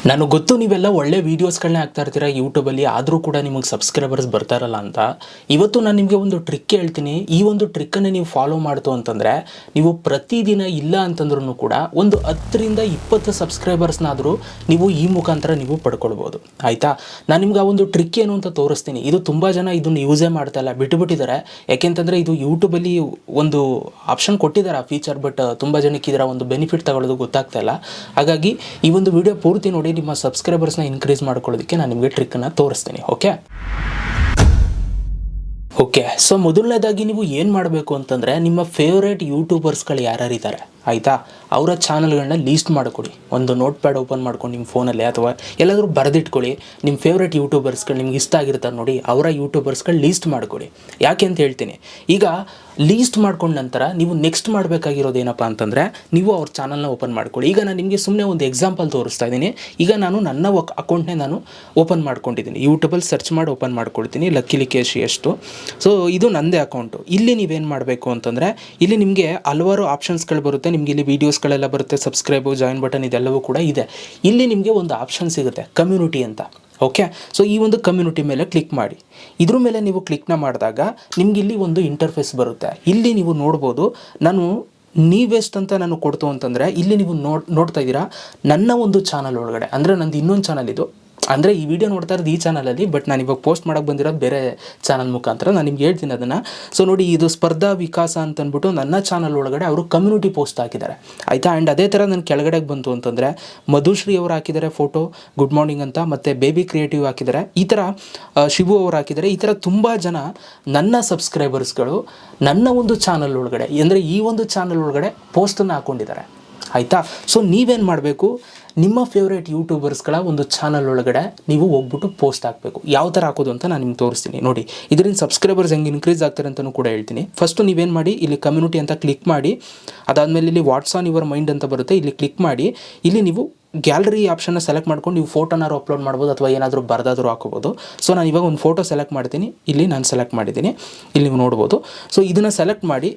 ನನಗೆ ಗೊತ್ತು ನೀವೆಲ್ಲ ಒಳ್ಳೆ ವೀಡಿಯೋಸ್ಗಳನ್ನೇ ಹಾಕ್ತಾ ಇರ್ತೀರಾ ಯೂಟ್ಯೂಬಲ್ಲಿ, ಆದರೂ ಕೂಡ ನಿಮಗೆ ಸಬ್ಸ್ಕ್ರೈಬರ್ಸ್ ಬರ್ತಾರಲ್ಲ ಅಂತ. ಇವತ್ತು ನಾನು ನಿಮಗೆ ಒಂದು ಟ್ರಿಕ್ ಹೇಳ್ತೀನಿ. ಈ ಒಂದು ಟ್ರಿಕ್ಕನ್ನು ನೀವು ಫಾಲೋ ಮಾಡ್ತು ಅಂತಂದರೆ ನೀವು ಪ್ರತಿದಿನ ಇಲ್ಲ ಅಂತಂದ್ರೂ ಕೂಡ ಒಂದು 10ರಿಂದ 20 ಸಬ್ಸ್ಕ್ರೈಬರ್ಸ್ನಾದರೂ ನೀವು ಈ ಮುಖಾಂತರ ನೀವು ಪಡ್ಕೊಳ್ಬೋದು. ಆಯಿತಾ, ನಾನು ನಿಮ್ಗೆ ಆ ಒಂದು ಟ್ರಿಕ್ ಏನು ಅಂತ ತೋರಿಸ್ತೀನಿ. ಇದು ತುಂಬ ಜನ ಇದನ್ನು ಯೂಸೇ ಮಾಡ್ತಾ ಇಲ್ಲ, ಬಿಟ್ಟುಬಿಟ್ಟಿದ್ದಾರೆ. ಯಾಕೆಂತಂದರೆ ಇದು ಯೂಟ್ಯೂಬಲ್ಲಿ ಒಂದು ಆಪ್ಷನ್ ಕೊಟ್ಟಿದ್ದಾರೆ ಆ ಫೀಚರ್, ಬಟ್ ತುಂಬ ಜನಕ್ಕೆ ಇದರ ಒಂದು ಬೆನಿಫಿಟ್ ತಗೊಳ್ಳೋದು ಗೊತ್ತಾಗ್ತಾ ಇಲ್ಲ. ಹಾಗಾಗಿ ಈ ಒಂದು ವಿಡಿಯೋ ಪೂರ್ತಿ ನೋಡಿ ನಿಮ್ಮ ಸಬ್ಸ್ಕ್ರೈಬರ್ಸ್ನ ಇನ್ಕ್ರೀಸ್ ಮಾಡ್ಕೊಳ್ಳೋದಕ್ಕೆ ನಾನು ನಿಮಗೆ ಟ್ರಿಕ್ಕನ್ನು ತೋರಿಸ್ತೀನಿ. ಓಕೆ, ಸೊ ಮೊದಲನೇದಾಗಿ ನೀವು ಏನು ಮಾಡಬೇಕು ಅಂತಂದರೆ ನಿಮ್ಮ ಫೇವ್ರೇಟ್ ಯೂಟ್ಯೂಬರ್ಸ್ಗಳು ಯಾರ್ಯಾರಿದ್ದಾರೆ ಆಯಿತಾ, ಅವರ ಚಾನಲ್ಗಳನ್ನ ಲೀಸ್ಟ್ ಮಾಡಿಕೊಡಿ. ಒಂದು ನೋಟ್ ಪ್ಯಾಡ್ ಓಪನ್ ಮಾಡ್ಕೊಂಡು ನಿಮ್ಮ ಫೋನಲ್ಲಿ ಅಥವಾ ಎಲ್ಲಾದರೂ ಬರೆದಿಟ್ಕೊಳ್ಳಿ. ನಿಮ್ಮ ಫೇವ್ರೇಟ್ ಯೂಟ್ಯೂಬರ್ಸ್ಗಳು ನಿಮ್ಗೆ ಇಷ್ಟ ಆಗಿರ್ತಾರೆ ನೋಡಿ, ಅವರ ಯೂಟ್ಯೂಬರ್ಸ್ಗಳು ಲೀಸ್ಟ್ ಮಾಡಿಕೊಡಿ. ಯಾಕೆ ಅಂತ ಹೇಳ್ತೀನಿ. ಈಗ ಲೀಸ್ಟ್ ಮಾಡ್ಕೊಂಡ ನಂತರ ನೀವು ನೆಕ್ಸ್ಟ್ ಮಾಡಬೇಕಾಗಿರೋದು ಏನಪ್ಪ ಅಂತಂದರೆ ನೀವು ಅವ್ರ ಚಾನಲ್ನ ಓಪನ್ ಮಾಡ್ಕೊಳ್ಳಿ. ಈಗ ನಾನು ನಿಮಗೆ ಸುಮ್ಮನೆ ಒಂದು ಎಕ್ಸಾಂಪಲ್ ತೋರಿಸ್ತಾ ಇದ್ದೀನಿ. ಈಗ ನಾನು ನನ್ನ ಅಕೌಂಟ್ನೇ ನಾನು ಓಪನ್ ಮಾಡ್ಕೊಂಡಿದ್ದೀನಿ. ಯೂಟ್ಯೂಬಲ್ಲಿ ಸರ್ಚ್ ಮಾಡಿ ಓಪನ್ ಮಾಡ್ಕೊಳ್ತೀನಿ, ಲಕ್ಕಿ ಲಿಕೇಶ್ ಎಷ್ಟು. ಸೊ ಇದು ನನ್ನದೇ ಅಕೌಂಟು. ಇಲ್ಲಿ ನೀವೇನು ಮಾಡಬೇಕು ಅಂತಂದರೆ ಇಲ್ಲಿ ನಿಮಗೆ ಹಲವಾರು ಆಪ್ಷನ್ಸ್ಗಳು ಬರುತ್ತೆ. ನಿಮಗೆ ಇಲ್ಲಿ ವೀಡಿಯೋಸ್ಗಳೆಲ್ಲ ಬರುತ್ತೆ, ಸಬ್ಸ್ಕ್ರೈಬು, ಜಾಯಿನ್ ಬಟನ್ ಇದೆಲ್ಲವೂ ಕೂಡ ಇದೆ. ಇಲ್ಲಿ ನಿಮಗೆ ಒಂದು ಆಪ್ಷನ್ ಸಿಗುತ್ತೆ ಕಮ್ಯುನಿಟಿ ಅಂತ. ಓಕೆ, ಸೊ ಈ ಒಂದು ಕಮ್ಯುನಿಟಿ ಮೇಲೆ ಕ್ಲಿಕ್ ಮಾಡಿ. ಇದ್ರ ಮೇಲೆ ನೀವು ಕ್ಲಿಕ್ನ ಮಾಡಿದಾಗ ನಿಮ್ಗೆ ಇಲ್ಲಿ ಒಂದು ಇಂಟರ್ಫೇಸ್ ಬರುತ್ತೆ. ಇಲ್ಲಿ ನೀವು ನೋಡ್ಬೋದು, ನಾನು ನೀವೆಸ್ಟ್ ಅಂತ ನಾನು ಕೊಡ್ತು ಅಂತಂದರೆ ಇಲ್ಲಿ ನೀವು ನೋಡ್ತಾ ಇದ್ದೀರಾ ನನ್ನ ಒಂದು ಚಾನಲ್ ಒಳಗಡೆ, ಅಂದರೆ ನಂದು ಇನ್ನೊಂದು ಚಾನಲ್ ಇದು. ಅಂದರೆ ಈ ವಿಡಿಯೋ ನೋಡ್ತಾ ಇರೋದು ಈ ಚಾನಲಲ್ಲಿ, ಬಟ್ ನಾನು ಇವಾಗ ಪೋಸ್ಟ್ ಮಾಡೋಕ್ಕೆ ಬಂದಿರೋದು ಬೇರೆ ಚಾನಲ್ ಮುಖಾಂತರ. ನಾನು ನಿಮ್ಗೆ ಹೇಳ್ತೀನಿ ಅದನ್ನು. ಸೊ ನೋಡಿ, ಇದು ಸ್ಪರ್ಧಾ ವಿಕಾಸ ಅಂತಂದ್ಬಿಟ್ಟು ನನ್ನ ಚಾನಲ್ ಒಳಗಡೆ ಅವರು ಕಮ್ಯುನಿಟಿ ಪೋಸ್ಟ್ ಹಾಕಿದ್ದಾರೆ ಆಯಿತಾ. ಆ್ಯಂಡ್ ಅದೇ ಥರ ನನ್ನ ಕೆಳಗಡೆಗೆ ಬಂತು ಅಂತಂದರೆ ಮಧುಶ್ರೀ ಅವರು ಹಾಕಿದ್ದಾರೆ ಫೋಟೋ, ಗುಡ್ ಮಾರ್ನಿಂಗ್ ಅಂತ, ಮತ್ತು ಬೇಬಿ ಕ್ರಿಯೇಟಿವ್ ಹಾಕಿದ್ದಾರೆ. ಈ ಥರ ಶಿವು ಅವರು ಹಾಕಿದ್ದಾರೆ. ಈ ಥರ ತುಂಬ ಜನ ನನ್ನ ಸಬ್ಸ್ಕ್ರೈಬರ್ಸ್ಗಳು ನನ್ನ ಒಂದು ಚಾನಲ್ ಒಳಗಡೆ, ಅಂದರೆ ಈ ಒಂದು ಚಾನಲ್ ಒಳಗಡೆ ಪೋಸ್ಟನ್ನು ಹಾಕ್ಕೊಂಡಿದ್ದಾರೆ ಆಯಿತಾ. ಸೊ ನೀವೇನು ಮಾಡಬೇಕು, ನಿಮ್ಮ ಫೇವ್ರೇಟ್ ಯೂಟ್ಯೂಬರ್ಸ್ಗಳ ಒಂದು ಚಾನಲ್ ಒಳಗಡೆ ನೀವು ಹೋಗ್ಬಿಟ್ಟು ಪೋಸ್ಟ್ ಹಾಕಬೇಕು. ಯಾವ ಥರ ಹಾಕೋದು ಅಂತ ನಾನು ನಿಮ್ಗೆ ತೋರಿಸ್ತೀನಿ ನೋಡಿ. ಇದರಿಂದ ಸಬ್ಸ್ಕ್ರೈಬರ್ಸ್ ಹೆಂಗೆ ಇನ್ಕ್ರೀಸ್ ಆಗ್ತಾರೆ ಅಂತಲೂ ಕೂಡ ಹೇಳ್ತೀನಿ. ಫಸ್ಟು ನೀವೇನು ಮಾಡಿ, ಇಲ್ಲಿ ಕಮ್ಯುನಿಟಿ ಅಂತ ಕ್ಲಿಕ್ ಮಾಡಿ. ಅದಾದಮೇಲೆ ಇಲ್ಲಿ ವಾಟ್ಸ್ ಆನ್ ಯುವರ್ ಮೈಂಡ್ ಅಂತ ಬರುತ್ತೆ, ಇಲ್ಲಿ ಕ್ಲಿಕ್ ಮಾಡಿ. ಇಲ್ಲಿ ನೀವು ಗ್ಯಾಲರಿ ಆಪ್ಷನ್ನ ಸೆಲೆಕ್ಟ್ ಮಾಡ್ಕೊಂಡು ನೀವು ಫೋಟೋನಾರು ಅಪ್ಲೋಡ್ ಮಾಡ್ಬೋದು ಅಥವಾ ಏನಾದರೂ ಬರೆದಾದರೂ ಹಾಕೋಬೋದು. ಸೊ ನಾನು ಇವಾಗ ಒಂದು ಫೋಟೋ ಸೆಲೆಕ್ಟ್ ಮಾಡ್ತೀನಿ. ಇಲ್ಲಿ ನಾನು ಸೆಲೆಕ್ಟ್ ಮಾಡಿದ್ದೀನಿ, ಇಲ್ಲಿ ನೀವು ನೋಡ್ಬೋದು. ಸೊ ಇದನ್ನು ಸೆಲೆಕ್ಟ್ ಮಾಡಿ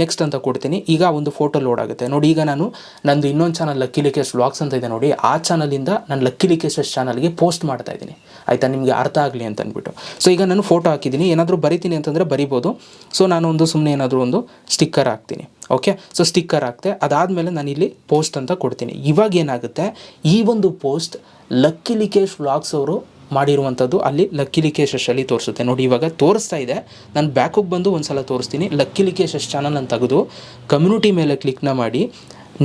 ನೆಕ್ಸ್ಟ್ ಅಂತ ಕೊಡ್ತೀನಿ. ಈಗ ಒಂದು ಫೋಟೋ ಲೋಡ್ ಆಗುತ್ತೆ ನೋಡಿ. ಈಗ ನಾನು ನಂದು ಇನ್ನೊಂದು ಚಾನಲ್ ಲಕ್ಕಿ ಲಿಕೇಶ್ ವ್ಲಾಗ್ಸ್ ಅಂತ ಇದೆ ನೋಡಿ, ಆ ಚಾನಲಿಂದ ನಾನು ಲಕ್ಕಿ ಲಿಕೇಶ್ ಚಾನಲ್ಗೆ ಪೋಸ್ಟ್ ಮಾಡ್ತಾ ಇದ್ದೀನಿ ಆಯಿತಾ, ನಿಮಗೆ ಅರ್ಥ ಆಗಲಿ ಅಂತ ಅಂದ್ಬಿಟ್ಟು. ಸೊ ಈಗ ನಾನು ಫೋಟೋ ಹಾಕಿದ್ದೀನಿ, ಏನಾದರೂ ಬರಿತೀನಿ ಅಂತಂದರೆ ಬರಿಬೋದು. ಸೊ ನಾನು ಒಂದು ಸುಮ್ಮನೆ ಏನಾದರೂ ಒಂದು ಸ್ಟಿಕ್ಕರ್ ಹಾಕ್ತೀನಿ. ಓಕೆ, ಸೊ ಸ್ಟಿಕ್ಕರ್ ಹಾಕ್ತೆ. ಅದಾದಮೇಲೆ ನಾನು ಇಲ್ಲಿ ಪೋಸ್ಟ್ ಅಂತ ಕೊಡ್ತೀನಿ. ಇವಾಗ ಏನಾಗುತ್ತೆ, ಈ ಒಂದು ಪೋಸ್ಟ್ ಲಕ್ಕಿ ಲಿಕೇಶ್ ವ್ಲಾಗ್ಸ್ ಅವರು ಮಾಡಿರುವಂಥದ್ದು ಅಲ್ಲಿ ಲಕ್ಕಿ ಲಿಕೇಶ್ ಅಲ್ಲಿ ತೋರಿಸುತ್ತೆ ನೋಡಿ. ಇವಾಗ ತೋರಿಸ್ತಾ ಇದೆ. ನಾನು ಬ್ಯಾಕಿಗೆ ಬಂದು ಒಂದು ಸಲ ತೋರಿಸ್ತೀನಿ. ಲಕ್ಕಿ ಲಿಕೇಶ್ ಚಾನಲ್ ಅಂತ ತೆಗೆದು ಕಮ್ಯುನಿಟಿ ಮೇಲೆ ಕ್ಲಿಕ್ನ ಮಾಡಿ,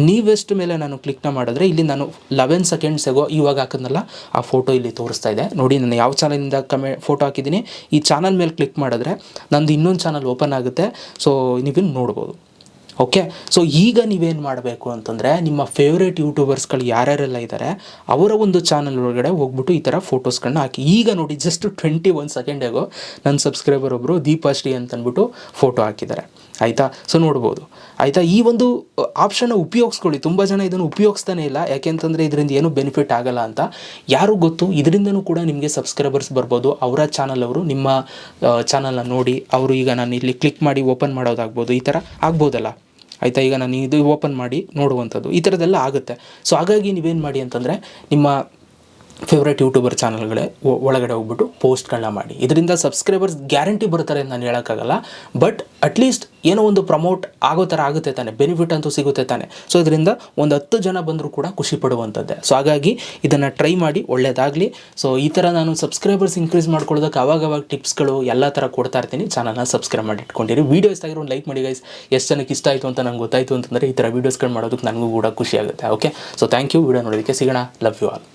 ನೀವೆಸ್ಟ್ ಮೇಲೆ ನಾನು ಕ್ಲಿಕ್ನ ಮಾಡಿದ್ರೆ ಇಲ್ಲಿ ನಾನು 11 ಸೆಕೆಂಡ್ಸ್ ಇವಾಗ ಹಾಕಿದ್ನಲ್ಲ ಆ ಫೋಟೋ ಇಲ್ಲಿ ತೋರಿಸ್ತಾ ಇದೆ ನೋಡಿ. ನಾನು ಯಾವ ಚಾನಲಿಂದ ಫೋಟೋ ಹಾಕಿದ್ದೀನಿ, ಈ ಚಾನಲ್ ಮೇಲೆ ಕ್ಲಿಕ್ ಮಾಡಿದ್ರೆ ನಂದು ಇನ್ನೊಂದು ಚಾನಲ್ ಓಪನ್ ಆಗುತ್ತೆ. ಸೊ ನೀವಿನ್ನು ನೋಡ್ಬೋದು. ಓಕೆ, ಸೊ ಈಗ ನೀವೇನು ಮಾಡಬೇಕು ಅಂತಂದರೆ ನಿಮ್ಮ ಫೇವ್ರೇಟ್ ಯೂಟ್ಯೂಬರ್ಸ್ಗಳು ಯಾರ್ಯಾರೆಲ್ಲ ಇದ್ದಾರೆ ಅವರ ಒಂದು ಚಾನಲ್ ಒಳಗಡೆ ಹೋಗ್ಬಿಟ್ಟು ಈ ಥರ ಫೋಟೋಸ್ಗಳನ್ನ ಹಾಕಿ. ಈಗ ನೋಡಿ, ಜಸ್ಟ್ 21 ಸೆಕೆಂಡಾಗೋ ನನ್ನ ಸಬ್ಸ್ಕ್ರೈಬರ್ ಒಬ್ಬರು ದೀಪಾಶ್ರೀ ಅಂತಂದ್ಬಿಟ್ಟು ಫೋಟೋ ಹಾಕಿದ್ದಾರೆ ಆಯಿತಾ. ಸೊ ನೋಡ್ಬೋದು ಆಯಿತಾ. ಈ ಒಂದು ಆಪ್ಷನ್ನ ಉಪಯೋಗಿಸ್ಕೊಳ್ಳಿ. ತುಂಬ ಜನ ಇದನ್ನು ಉಪಯೋಗಿಸ್ತಾನೆ ಇಲ್ಲ, ಯಾಕೆಂತಂದರೆ ಇದರಿಂದ ಏನೂ ಬೆನಿಫಿಟ್ ಆಗಲ್ಲ ಅಂತ. ಯಾರು ಗೊತ್ತು, ಇದರಿಂದನೂ ಕೂಡ ನಿಮಗೆ ಸಬ್ಸ್ಕ್ರೈಬರ್ಸ್ ಬರ್ಬೋದು. ಅವರ ಚಾನಲ್ ಅವರು ನಿಮ್ಮ ಚಾನಲ್ನ ನೋಡಿ ಅವರು ಈಗ ನಾನು ಇಲ್ಲಿ ಕ್ಲಿಕ್ ಮಾಡಿ ಓಪನ್ ಮಾಡೋದಾಗ್ಬೋದು, ಈ ಥರ ಆಗ್ಬೋದಲ್ಲ ಆಯಿತಾ. ಈಗ ನಾನು ಇದು ಓಪನ್ ಮಾಡಿ ನೋಡುವಂಥದ್ದು ಈ ಥರದ್ದೆಲ್ಲ ಆಗುತ್ತೆ. ಸೊ ಹಾಗಾಗಿ ನೀವೇನು ಮಾಡಿ ಅಂತಂದರೆ ನಿಮ್ಮ ಫೇವ್ರೇಟ್ ಯೂಟ್ಯೂಬರ್ ಚಾನಲ್ಗಳೇ ಒಳಗಡೆ ಹೋಗ್ಬಿಟ್ಟು ಪೋಸ್ಟ್ಗಳನ್ನ ಮಾಡಿ. ಇದರಿಂದ ಸಬ್ಸ್ಕ್ರೈಬರ್ಸ್ ಗ್ಯಾರಂಟಿ ಬರ್ತಾರೆ ಅಂತ ನಾನು ಹೇಳೋಕ್ಕಾಗಲ್ಲ, ಬಟ್ ಅಟ್ಲೀಸ್ಟ್ ಏನೋ ಒಂದು ಪ್ರಮೋಟ್ ಆಗೋ ಥರ ಆಗುತ್ತೆ ತಾನೆ, ಬೆನಿಫಿಟ್ ಅಂತೂ ಸಿಗುತ್ತೆ ತಾನೆ. ಸೊ ಇದರಿಂದ ಒಂದು 10 ಜನ ಬಂದರೂ ಕೂಡ ಖುಷಿ ಪಡುವಂಥದ್ದೇ. ಸೊ ಹಾಗಾಗಿ ಇದನ್ನು ಟ್ರೈ ಮಾಡಿ, ಒಳ್ಳೆಯದಾಗಲಿ. ಸೊ ಈ ಥರ ನಾನು ಸಬ್ಸ್ಕ್ರೈಬರ್ಸ್ ಇನ್ಕ್ರೀಸ್ ಮಾಡ್ಕೊಳ್ಳೋದಕ್ಕೆ ಅವಾಗವಾಗ ಟಿಪ್ಸ್ಗಳು ಎಲ್ಲ ಥರ ಕೊಡ್ತಾ ಇರ್ತೀನಿ. ಚಾನಲ್ನ ಸಬ್ಸ್ಕ್ರೈಬ್ ಮಾಡಿ ಇಟ್ಕೊಂಡಿರಿ. ವೀಡಿಯೋ ಇಷ್ಟ ಆಗಿರೋ ಒಂದು ಲೈಕ್ ಮಾಡಿ ಗೈಸ್. ಎಷ್ಟು ಜನಕ್ಕೆ ಇಷ್ಟ ಆಯಿತು ಅಂತ ನಂಗೆ ಗೊತ್ತಾಯಿತು ಅಂತಂದರೆ ಈ ಥರ ವೀಡಿಯೋಸ್ಗಳು ಮಾಡೋದಕ್ಕೆ ನನಗೂ ಕೂಡ ಖುಷಿ ಆಗುತ್ತೆ. Okay, so thank you. Video ನೋಡೋದಕ್ಕೆ ಸಿಗೋಣ. Love you all.